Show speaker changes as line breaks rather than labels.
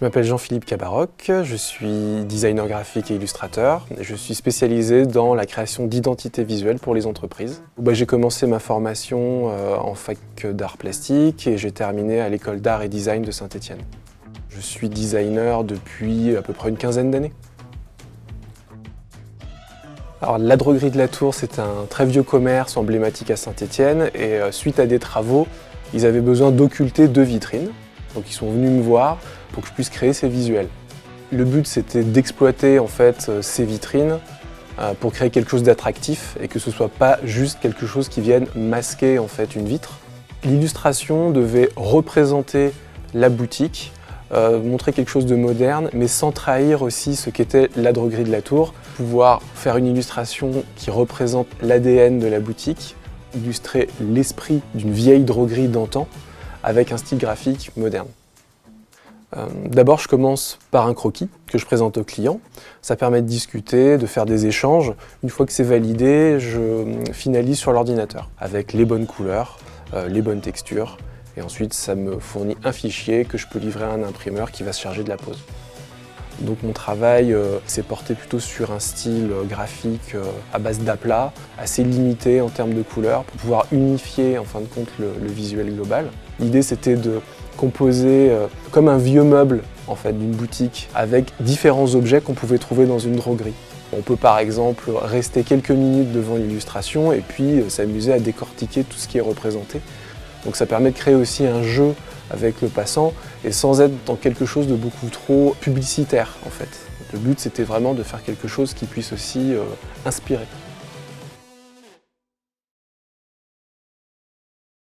Je m'appelle Jean-Philippe Cabaroc, je suis designer graphique et illustrateur. Et je suis spécialisé dans la création d'identités visuelles pour les entreprises. J'ai commencé ma formation en fac d'art plastique et j'ai terminé à l'école d'art et design de Saint-Étienne. Je suis designer depuis à peu près une quinzaine d'années. Alors, la droguerie de la Tour, c'est un très vieux commerce emblématique à Saint-Étienne et suite à des travaux, ils avaient besoin d'occulter 2 vitrines. Donc ils sont venus me voir pour que je puisse créer ces visuels. Le but, c'était d'exploiter en fait ces vitrines pour créer quelque chose d'attractif et que ce soit pas juste quelque chose qui vienne masquer en fait une vitre. L'illustration devait représenter la boutique, montrer quelque chose de moderne, mais sans trahir aussi ce qu'était la droguerie de la Tour. Pouvoir faire une illustration qui représente l'ADN de la boutique, illustrer l'esprit d'une vieille droguerie d'antan, avec un style graphique moderne. D'abord, je commence par un croquis que je présente au client. Ça permet de discuter, de faire des échanges. Une fois que c'est validé, je finalise sur l'ordinateur avec les bonnes couleurs, les bonnes textures. Et ensuite, ça me fournit un fichier que je peux livrer à un imprimeur qui va se charger de la pose. Donc mon travail s'est porté plutôt sur un style graphique à base d'aplats, assez limité en termes de couleurs, pour pouvoir unifier en fin de compte le visuel global. L'idée c'était de composer comme un vieux meuble en fait, d'une boutique avec différents objets qu'on pouvait trouver dans une droguerie. On peut par exemple rester quelques minutes devant l'illustration et puis s'amuser à décortiquer tout ce qui est représenté. Donc ça permet de créer aussi un jeu avec le passant et sans être dans quelque chose de beaucoup trop publicitaire en fait. Le but c'était vraiment de faire quelque chose qui puisse aussi inspirer.